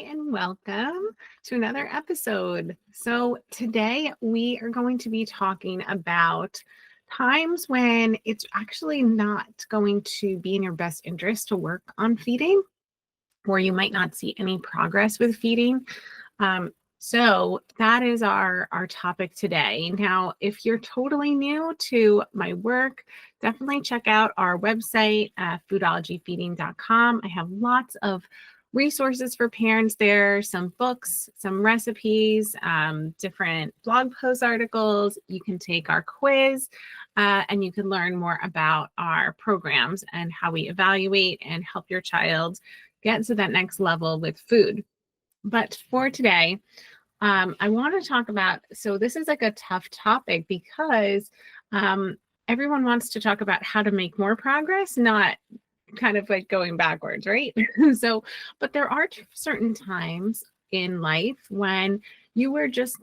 and welcome to another episode. So, today we are going to be talking about times when it's actually not going to be in your best interest to work on feeding, or you might not see any progress with feeding. So that is our topic today. Now, if you're totally new to my work, definitely check out our website, foodologyfeeding.com. I have lots of resources for parents there, some books, some recipes, different blog post articles. You can take our quiz, and you can learn more about our programs and how we evaluate and help your child get to that next level with food. But for today, I want to talk about, so this is like a tough topic because everyone wants to talk about how to make more progress, not kind of like going backwards, right? But there are certain times in life when you are just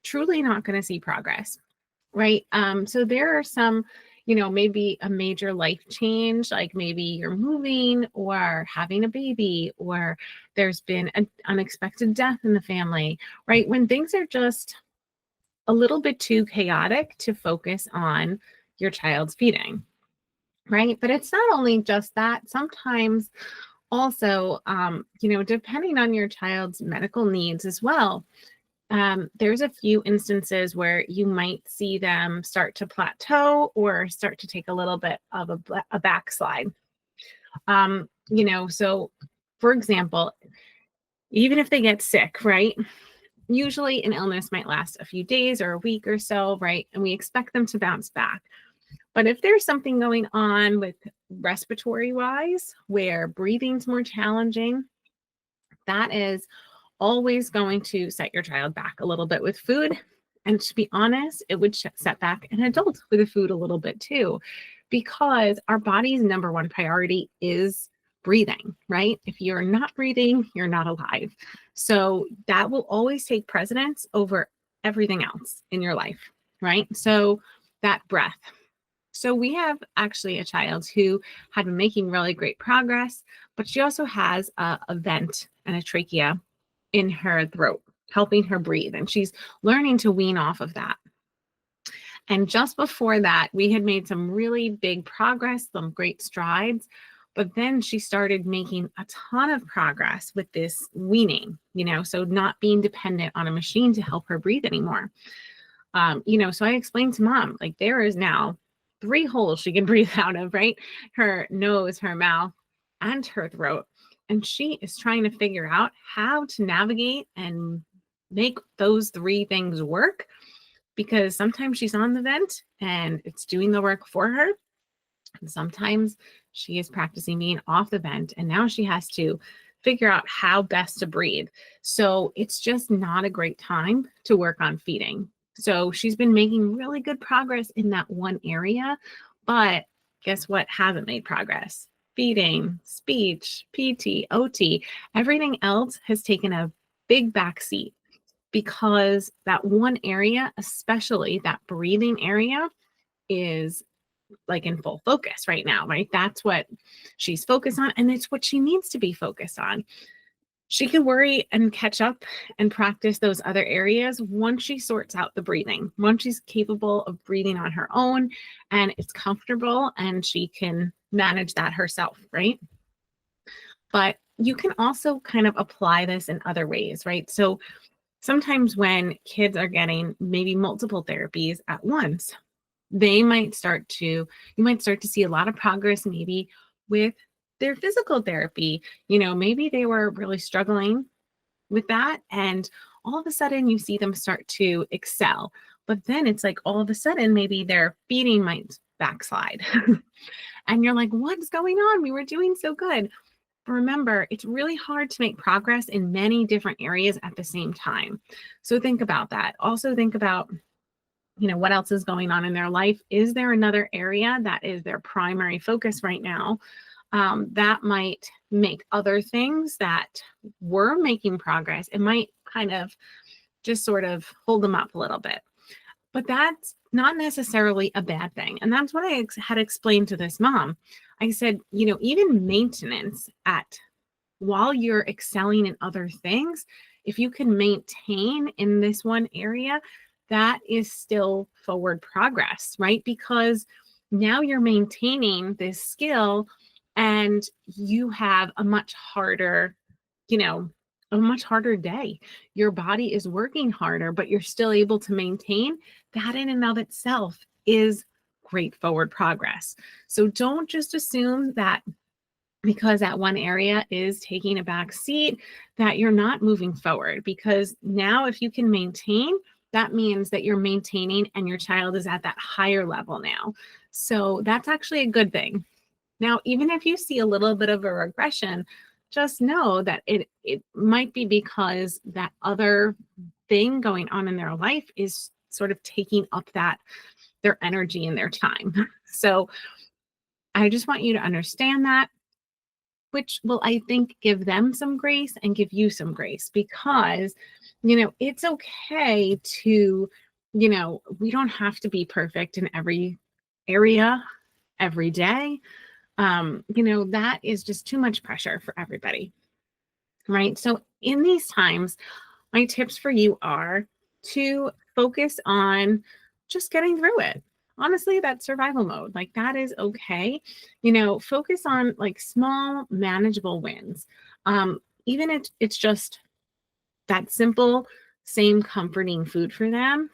truly not going to see progress, right? So there are some, maybe a major life change, like maybe you're moving or having a baby, or there's been an unexpected death in the family, right? When things are just a little bit too chaotic to focus on your child's feeding, right? But it's not only just that. Sometimes also, depending on your child's medical needs as well, there's a few instances where you might see them start to plateau or start to take a little bit of a backslide. So for example, even if they get sick, right? Usually an illness might last a few days or a week or so, right? And we expect them to bounce back. But if there's something going on with respiratory wise, where breathing's more challenging, that is always going to set your child back a little bit with food. And to be honest, it would set back an adult with the food a little bit too, because our body's number one priority is breathing, right? If you're not breathing, you're not alive. So that will always take precedence over everything else in your life, right? So that breath. So we have actually a child who had been making really great progress, but she also has a vent and a trachea in her throat, helping her breathe. And she's learning to wean off of that. And just before that, we had made some really big progress, some great strides. But then she started making a ton of progress with this weaning, so not being dependent on a machine to help her breathe anymore. So I explained to mom, like, there is now 3 holes she can breathe out of, right? Her nose, her mouth, and her throat. And she is trying to figure out how to navigate and make those 3 things work, because sometimes she's on the vent and it's doing the work for her. And sometimes she is practicing being off the vent and now she has to figure out how best to breathe. So it's just not a great time to work on feeding. So she's been making really good progress in that one area, but guess what hasn't made progress? Feeding, speech, PT, OT, everything else has taken a big backseat because that one area, especially that breathing area, is like in full focus right now, right? That's what she's focused on, and it's what she needs to be focused on. She can worry and catch up and practice those other areas once she sorts out the breathing, once she's capable of breathing on her own and it's comfortable and she can manage that herself, right? But you can also kind of apply this in other ways, right? So sometimes when kids are getting maybe multiple therapies at once, you might start to see a lot of progress maybe with their physical therapy. Maybe they were really struggling with that, and all of a sudden you see them start to excel. But then it's like all of a sudden maybe their feeding might backslide. And you're like, what's going on? We were doing so good. But remember, it's really hard to make progress in many different areas at the same time. So think about that. Also think about what else is going on in their life. Is there another area that is their primary focus right now that might make other things that were making progress? It might kind of just sort of hold them up a little bit. But that's not necessarily a bad thing. And that's what I had explained to this mom. I said, even maintenance at while you're excelling in other things, if you can maintain in this one area, that is still forward progress, right? Because now you're maintaining this skill and you have a much harder, a much harder day. Your body is working harder, but you're still able to maintain. That in and of itself is great forward progress. So don't just assume that because that one area is taking a back seat that you're not moving forward, because now if you can maintain, that means that you're maintaining and your child is at that higher level now. So that's actually a good thing. Now, even if you see a little bit of a regression, just know that it might be because that other thing going on in their life is sort of taking up their energy and their time. So I just want you to understand that, which will, I think, give them some grace and give you some grace, because, it's okay to, we don't have to be perfect in every area every day. That is just too much pressure for everybody, right? So in these times, my tips for you are to focus on just getting through it. Honestly, that's survival mode. Like, that is okay. Focus on like small, manageable wins. Even if it's just that simple, same comforting food for them,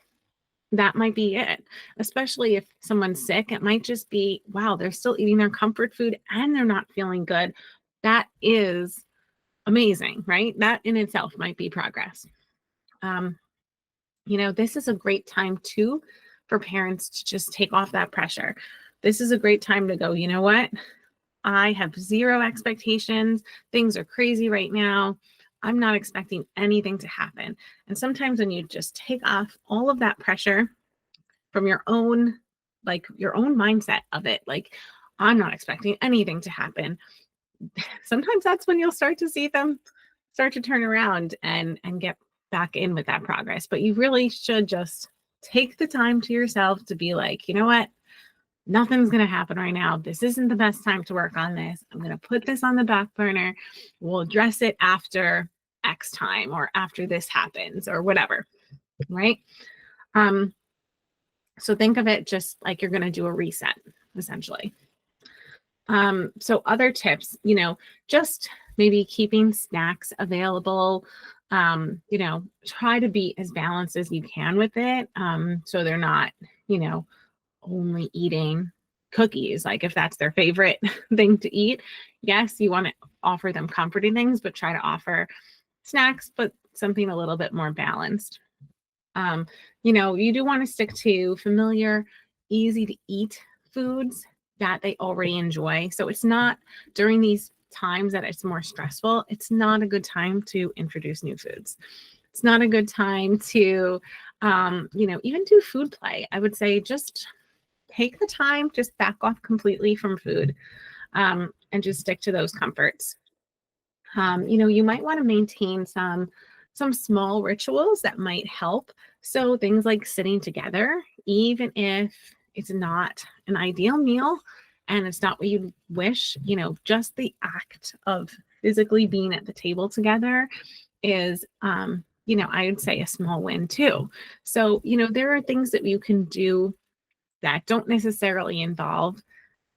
that might be it. Especially if someone's sick, it might just be, wow, they're still eating their comfort food and they're not feeling good. That is amazing, right? That in itself might be progress. This is a great time too for parents to just take off that pressure. This is a great time to go, you know what? I have zero expectations. Things are crazy right now. I'm not expecting anything to happen. And sometimes when you just take off all of that pressure from your own mindset of it, like, I'm not expecting anything to happen. Sometimes that's when you'll start to see them start to turn around and get back in with that progress. But you really should just take the time to yourself to be like, you know what? Nothing's going to happen right now. This isn't the best time to work on this. I'm going to put this on the back burner. We'll address it after X time or after this happens or whatever, right? So think of it just like you're going to do a reset, essentially. So other tips, just maybe keeping snacks available. Try to be as balanced as you can with it. So they're not, only eating cookies, like if that's their favorite thing to eat. Yes, you want to offer them comforting things, but try to offer snacks, but something a little bit more balanced. You do want to stick to familiar, easy to eat foods that they already enjoy. So it's not during these times that it's more stressful, it's not a good time to introduce new foods. It's not a good time to, even do food play. I would say just take the time, just back off completely from food, and just stick to those comforts. You might want to maintain some small rituals that might help. So things like sitting together, even if it's not an ideal meal and it's not what you wish, just the act of physically being at the table together is, I would say a small win too. So, there are things that you can do that don't necessarily involve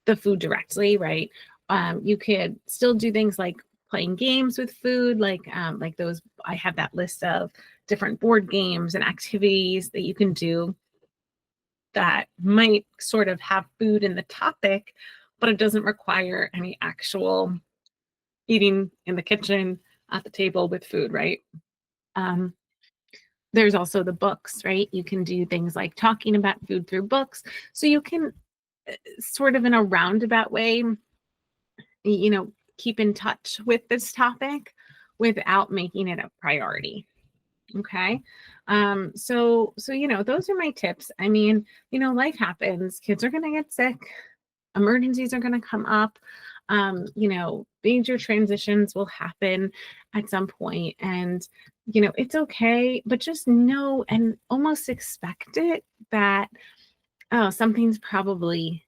the food directly, right? You could still do things like playing games with food, like those. I have that list of different board games and activities that you can do that might sort of have food in the topic, but it doesn't require any actual eating in the kitchen at the table with food, right? There's also the books, right? You can do things like talking about food through books. So you can sort of in a roundabout way, keep in touch with this topic without making it a priority. Okay. So, those are my tips. I mean, life happens. Kids are going to get sick. Emergencies are going to come up. Major transitions will happen at some point, and, it's okay, but just know and almost expect it that, oh, something's probably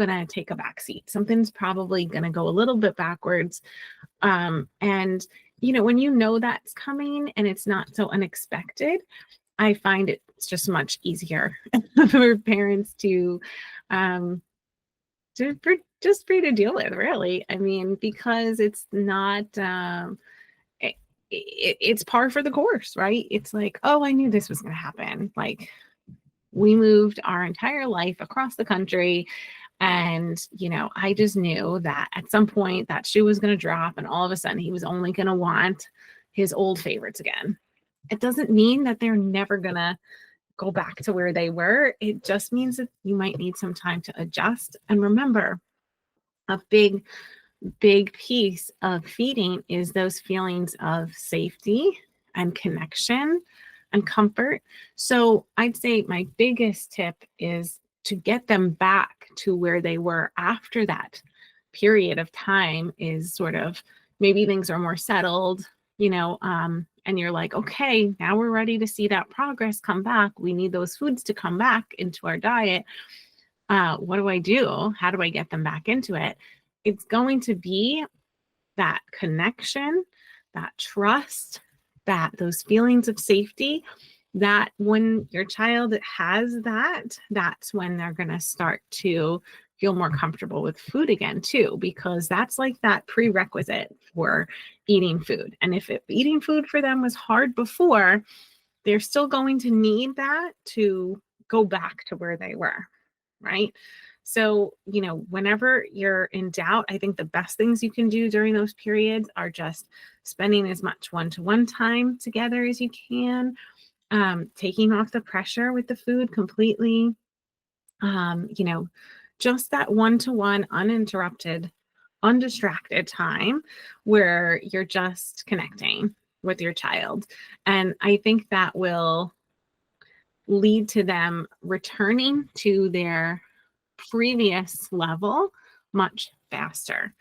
going to take a back seat. Something's probably going to go a little bit backwards. And, when you know that's coming and it's not so unexpected, I find it's just much easier for parents to for you to deal with, really. I mean, because it's not, it's par for the course, right? It's like, oh, I knew this was going to happen. Like, we moved our entire life across the country. And, I just knew that at some point that shoe was going to drop and all of a sudden he was only going to want his old favorites again. It doesn't mean that they're never going to go back to where they were. It just means that you might need some time to adjust. And remember, a big piece of feeding is those feelings of safety and connection and comfort. So I'd say my biggest tip is to get them back to where they were after that period of time is sort of, maybe things are more settled, and you're like, okay, now we're ready to see that progress come back. We need those foods to come back into our diet. What do I do? How do I get them back into it? It's going to be that connection, that trust, those feelings of safety, that when your child has that, that's when they're going to start to feel more comfortable with food again too, because that's like that prerequisite for eating food. And if eating food for them was hard before, they're still going to need that to go back to where they were, right? So, whenever you're in doubt, I think the best things you can do during those periods are just spending as much one-to-one time together as you can, taking off the pressure with the food completely, just that one-to-one, uninterrupted, undistracted time where you're just connecting with your child. And I think that will lead to them returning to their previous level much faster.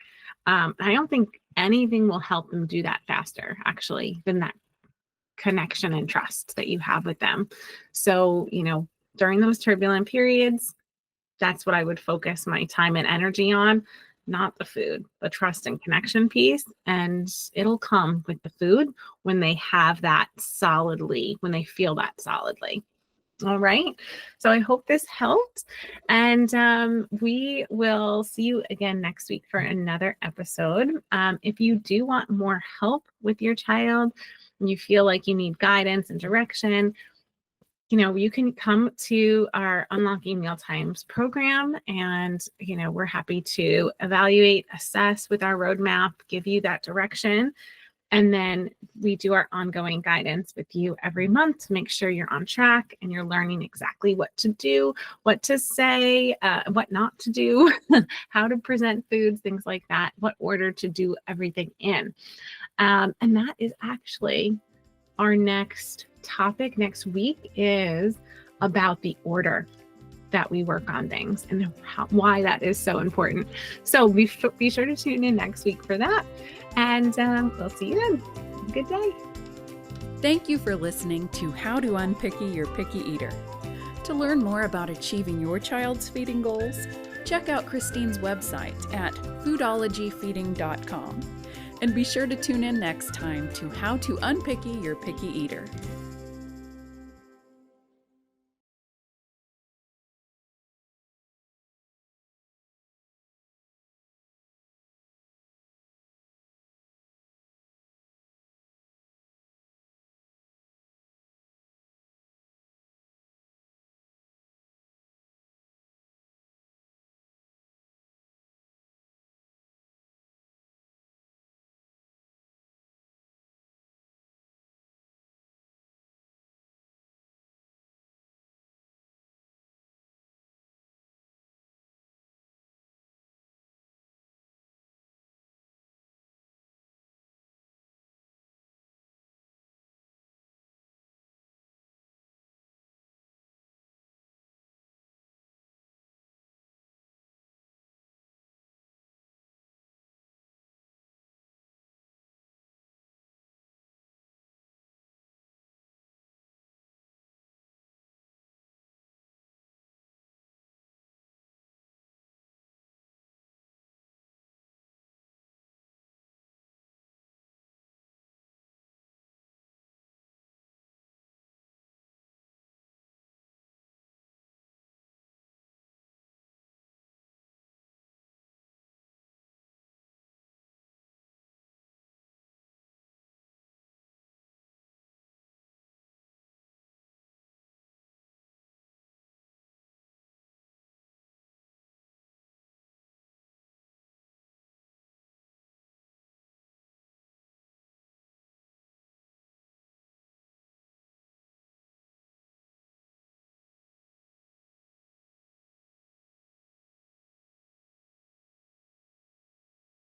I don't think anything will help them do that faster, actually, than that connection and trust that you have with them. So, during those turbulent periods, that's what I would focus my time and energy on, not the food, the trust and connection piece. And it'll come with the food when they have that solidly, when they feel that solidly. All right. So I hope this helped. And we will see you again next week for another episode. If you do want more help with your child, and you feel like you need guidance and direction, you can come to our Unlocking Mealtimes program, and, we're happy to evaluate, assess with our roadmap, give you that direction. And then we do our ongoing guidance with you every month to make sure you're on track and you're learning exactly what to do, what to say, what not to do, how to present foods, things like that, what order to do everything in. And that is actually our next topic next week, is about the order that we work on things and why that is so important. So be sure to tune in next week for that. And we'll see you then. Good day. Thank you for listening to How to Unpicky Your Picky Eater. To learn more about achieving your child's feeding goals, check out Christine's website at foodologyfeeding.com. And be sure to tune in next time to How to Unpicky Your Picky Eater.